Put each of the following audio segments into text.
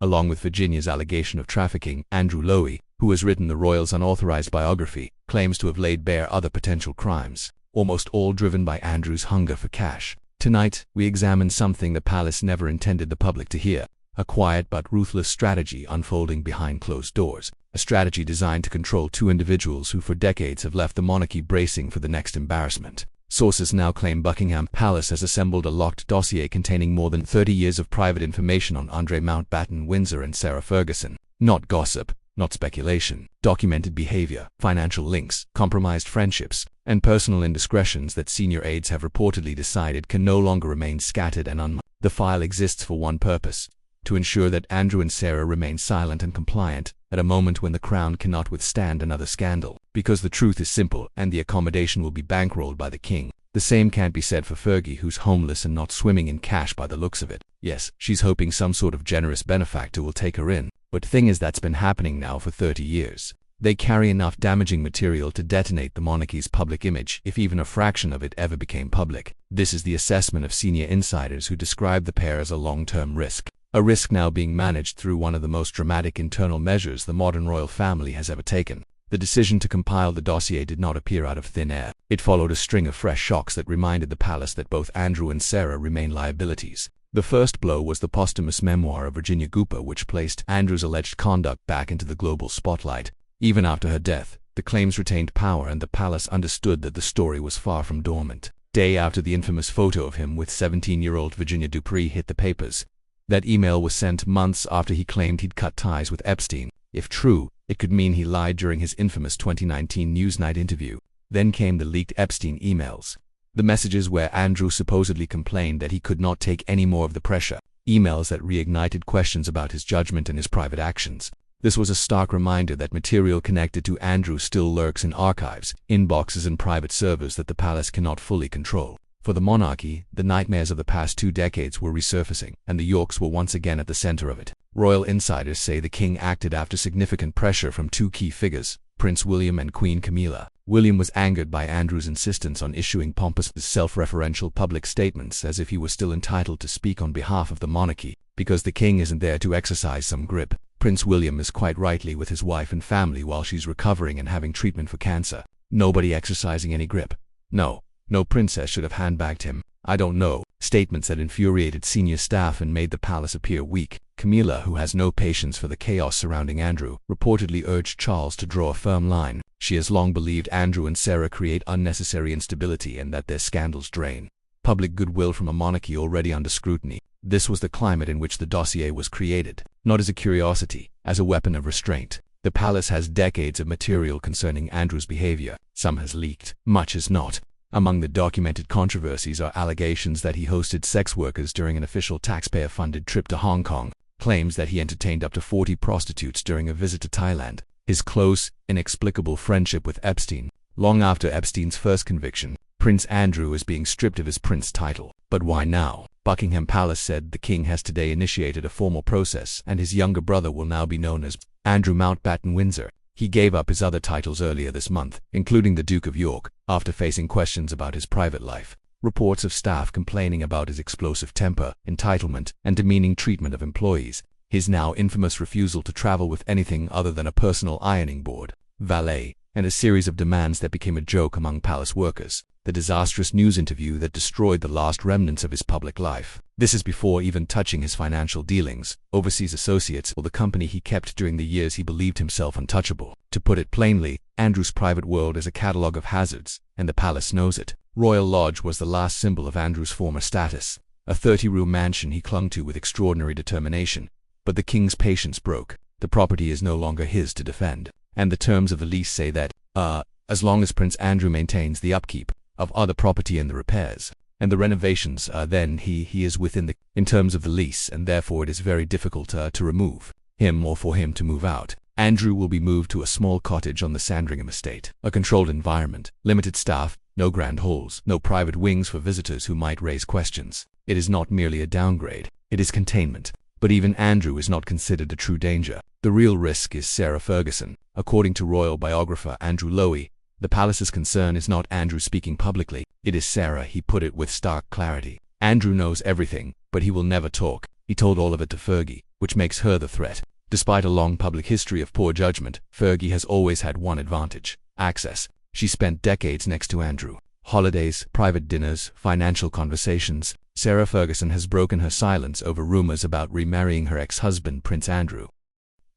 along with Virginia's allegation of trafficking. Andrew Lowy, who has written the royal's unauthorized biography, claims to have laid bare other potential crimes, almost all driven by Andrew's hunger for cash. Tonight, we examine something the palace never intended the public to hear. A quiet but ruthless strategy unfolding behind closed doors. A strategy designed to control two individuals who for decades have left the monarchy bracing for the next embarrassment. Sources now claim Buckingham Palace has assembled a locked dossier containing more than 30 years of private information on Andre Mountbatten, Windsor and Sarah Ferguson. Not gossip, not speculation. Documented behavior, financial links, compromised friendships, and personal indiscretions that senior aides have reportedly decided can no longer remain scattered and unmarked. The file exists for one purpose: to ensure that Andrew and Sarah remain silent and compliant at a moment when the crown cannot withstand another scandal. Because the truth is simple and the accommodation will be bankrolled by the king. The same can't be said for Fergie, who's homeless and not swimming in cash by the looks of it. Yes, she's hoping some sort of generous benefactor will take her in, but thing is that's been happening now for 30 years. They carry enough damaging material to detonate the monarchy's public image if even a fraction of it ever became public. This is the assessment of senior insiders who describe the pair as a long-term risk. A risk now being managed through one of the most dramatic internal measures the modern royal family has ever taken. The decision to compile the dossier did not appear out of thin air. It followed a string of fresh shocks that reminded the palace that both Andrew and Sarah remain liabilities. The first blow was the posthumous memoir of Virginia Cooper, which placed Andrew's alleged conduct back into the global spotlight. Even after her death, the claims retained power and the palace understood that the story was far from dormant. Day after the infamous photo of him with 17-year-old Virginia Dupree hit the papers, that email was sent months after he claimed he'd cut ties with Epstein. If true, it could mean he lied during his infamous 2019 Newsnight interview. Then came the leaked Epstein emails. The messages where Andrew supposedly complained that he could not take any more of the pressure. Emails that reignited questions about his judgment and his private actions. This was a stark reminder that material connected to Andrew still lurks in archives, inboxes and private servers that the palace cannot fully control. For the monarchy, the nightmares of the past 2 decades were resurfacing, and the Yorks were once again at the center of it. Royal insiders say the king acted after significant pressure from 2 key figures, Prince William and Queen Camilla. William was angered by Andrew's insistence on issuing pompous, self-referential public statements as if he was still entitled to speak on behalf of the monarchy, because the king isn't there to exercise some grip. Prince William is quite rightly with his wife and family while she's recovering and having treatment for cancer. Nobody exercising any grip. No princess should have handbagged him. I don't know. Statements that infuriated senior staff and made the palace appear weak. Camilla, who has no patience for the chaos surrounding Andrew, reportedly urged Charles to draw a firm line. She has long believed Andrew and Sarah create unnecessary instability and that their scandals drain public goodwill from a monarchy already under scrutiny. This was the climate in which the dossier was created, not as a curiosity, as a weapon of restraint. The palace has decades of material concerning Andrew's behavior. Some has leaked, much has not. Among the documented controversies are allegations that he hosted sex workers during an official taxpayer-funded trip to Hong Kong, claims that he entertained up to 40 prostitutes during a visit to Thailand, his close, inexplicable friendship with Epstein. Long after Epstein's first conviction, Prince Andrew is being stripped of his prince title. But why now? Buckingham Palace said the king has today initiated a formal process and his younger brother will now be known as Andrew Mountbatten Windsor. He gave up his other titles earlier this month, including the Duke of York, after facing questions about his private life. Reports of staff complaining about his explosive temper, entitlement, and demeaning treatment of employees. His now infamous refusal to travel with anything other than a personal ironing board, valet, and a series of demands that became a joke among palace workers. The disastrous news interview that destroyed the last remnants of his public life. This is before even touching his financial dealings, overseas associates, or the company he kept during the years he believed himself untouchable. To put it plainly, Andrew's private world is a catalogue of hazards, and the palace knows it. Royal Lodge was the last symbol of Andrew's former status, a 30-room mansion he clung to with extraordinary determination. But the king's patience broke. The property is no longer his to defend, and the terms of the lease say that, as long as Prince Andrew maintains the upkeep of other property and the repairs and the renovations, then he is within in terms of the lease, and therefore it is very difficult to remove him or for him to move out. Andrew will be moved to a small cottage on the Sandringham estate, a controlled environment, limited staff, no grand halls, no private wings for visitors who might raise questions. It is not merely a downgrade, it is containment. But even Andrew is not considered a true danger. The real risk is Sarah Ferguson. According to royal biographer Andrew Lowy, the palace's concern is not Andrew speaking publicly, it is Sarah. He put it with stark clarity. Andrew knows everything, but he will never talk. He told all of it to Fergie, which makes her the threat. Despite a long public history of poor judgment, Fergie has always had one advantage: access. She spent decades next to Andrew. Holidays, private dinners, financial conversations. Sarah Ferguson has broken her silence over rumors about remarrying her ex-husband, Prince Andrew.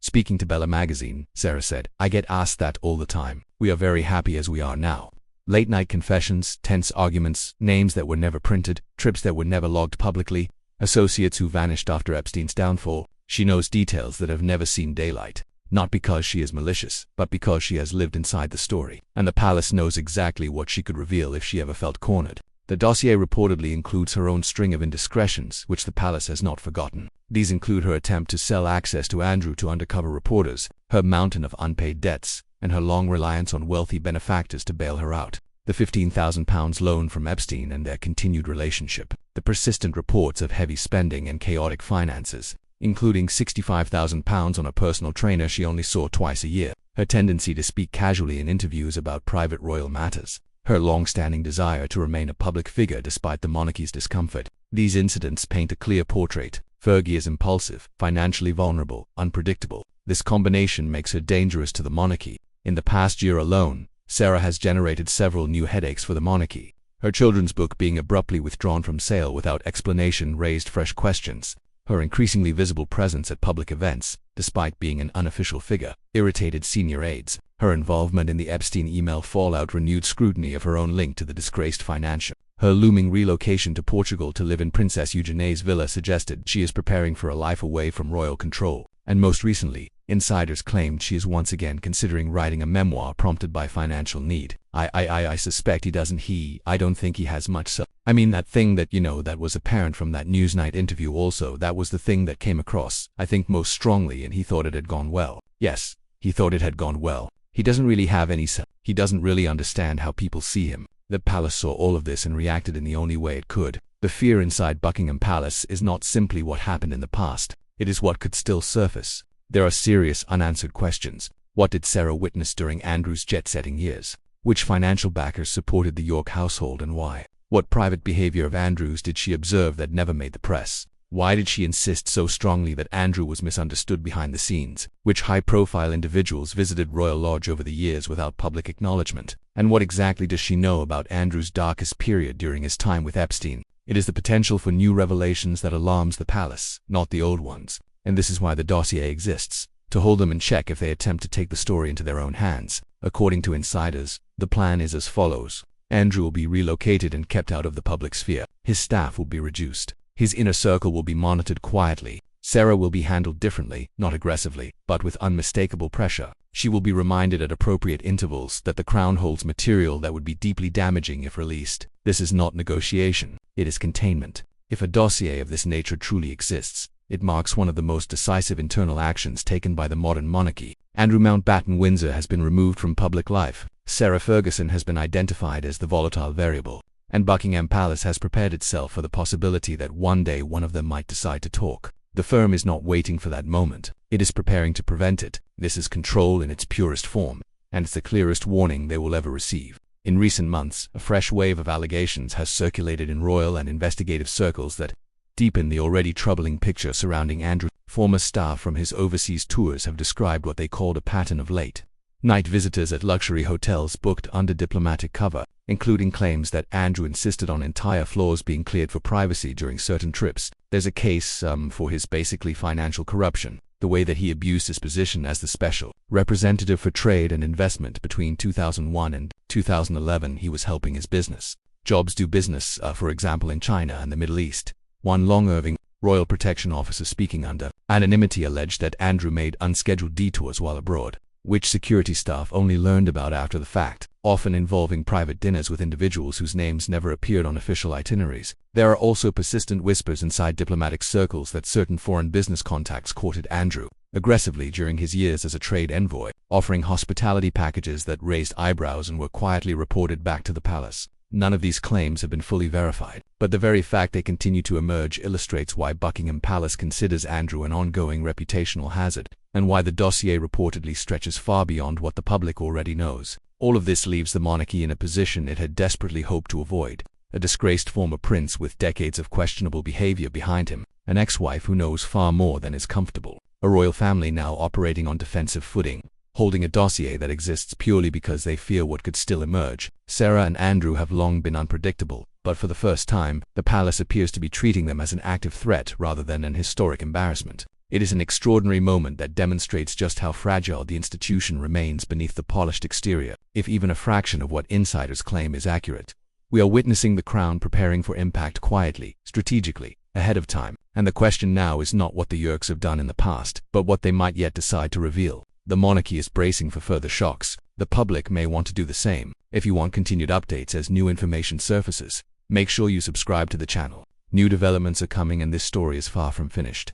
Speaking to Bella magazine, Sarah said, "I get asked that all the time. We are very happy as we are now. Late-night confessions, tense arguments, names that were never printed, trips that were never logged publicly, associates who vanished after Epstein's downfall. She knows details that have never seen daylight. Not because she is malicious, but because she has lived inside the story. And the palace knows exactly what she could reveal if she ever felt cornered." The dossier reportedly includes her own string of indiscretions, which the palace has not forgotten. These include her attempt to sell access to Andrew to undercover reporters, her mountain of unpaid debts, and her long reliance on wealthy benefactors to bail her out. The £15,000 loan from Epstein and their continued relationship. The persistent reports of heavy spending and chaotic finances, including £65,000 on a personal trainer she only saw twice a year. Her tendency to speak casually in interviews about private royal matters. Her long-standing desire to remain a public figure despite the monarchy's discomfort. These incidents paint a clear portrait. Fergie is impulsive, financially vulnerable, unpredictable. This combination makes her dangerous to the monarchy. In the past year alone, Sarah has generated several new headaches for the monarchy. Her children's book being abruptly withdrawn from sale without explanation raised fresh questions. Her increasingly visible presence at public events, despite being an unofficial figure, irritated senior aides. Her involvement in the Epstein email fallout renewed scrutiny of her own link to the disgraced financier. Her looming relocation to Portugal to live in Princess Eugenie's villa suggested she is preparing for a life away from royal control. And most recently, insiders claimed she is once again considering writing a memoir prompted by financial need. I suspect he doesn't. I don't think he has much. So I mean, that thing that, that was apparent from that Newsnight interview also, that was the thing that came across, I think, most strongly, and he thought it had gone well. Yes, he thought it had gone well. He doesn't really have any say. He doesn't really understand how people see him. The palace saw all of this and reacted in the only way it could. The fear inside Buckingham Palace is not simply what happened in the past. It is what could still surface. There are serious unanswered questions. What did Sarah witness during Andrew's jet-setting years? Which financial backers supported the York household and why? What private behaviour of Andrew's did she observe that never made the press? Why did she insist so strongly that Andrew was misunderstood behind the scenes? Which high-profile individuals visited Royal Lodge over the years without public acknowledgement? And what exactly does she know about Andrew's darkest period during his time with Epstein? It is the potential for new revelations that alarms the palace, not the old ones. And this is why the dossier exists, to hold them in check if they attempt to take the story into their own hands. According to insiders, the plan is as follows. Andrew will be relocated and kept out of the public sphere. His staff will be reduced. His inner circle will be monitored quietly. Sarah will be handled differently, not aggressively, but with unmistakable pressure. She will be reminded at appropriate intervals that the Crown holds material that would be deeply damaging if released. This is not negotiation. It is containment. If a dossier of this nature truly exists, it marks one of the most decisive internal actions taken by the modern monarchy. Andrew Mountbatten Windsor has been removed from public life. Sarah Ferguson has been identified as the volatile variable. And Buckingham Palace has prepared itself for the possibility that one day one of them might decide to talk. The firm is not waiting for that moment. It is preparing to prevent it. This is control in its purest form, and it's the clearest warning they will ever receive. In recent months, a fresh wave of allegations has circulated in royal and investigative circles that deepen the already troubling picture surrounding Andrew. Former staff from his overseas tours have described what they called a pattern of late-night visitors at luxury hotels booked under diplomatic cover, including claims that Andrew insisted on entire floors being cleared for privacy during certain trips. There's a case for his basically financial corruption, the way that he abused his position as the special representative for trade and investment between 2001 and 2011. He was helping his business jobs do business, for example, in China and the Middle East. One Long Irving, royal protection officer speaking under anonymity, alleged that Andrew made unscheduled detours while abroad, which security staff only learned about after the fact, often involving private dinners with individuals whose names never appeared on official itineraries. There are also persistent whispers inside diplomatic circles that certain foreign business contacts courted Andrew aggressively during his years as a trade envoy, offering hospitality packages that raised eyebrows and were quietly reported back to the palace. None of these claims have been fully verified, but the very fact they continue to emerge illustrates why Buckingham Palace considers Andrew an ongoing reputational hazard, and why the dossier reportedly stretches far beyond what the public already knows. All of this leaves the monarchy in a position it had desperately hoped to avoid: a disgraced former prince with decades of questionable behavior behind him, an ex-wife who knows far more than is comfortable, a royal family now operating on defensive footing, holding a dossier that exists purely because they fear what could still emerge. Sarah and Andrew have long been unpredictable, but for the first time, the palace appears to be treating them as an active threat rather than an historic embarrassment. It is an extraordinary moment that demonstrates just how fragile the institution remains beneath the polished exterior, if even a fraction of what insiders claim is accurate. We are witnessing the crown preparing for impact quietly, strategically, ahead of time, and the question now is not what the Yerks have done in the past, but what they might yet decide to reveal. The monarchy is bracing for further shocks. The public may want to do the same. If you want continued updates as new information surfaces, make sure you subscribe to the channel. New developments are coming and this story is far from finished.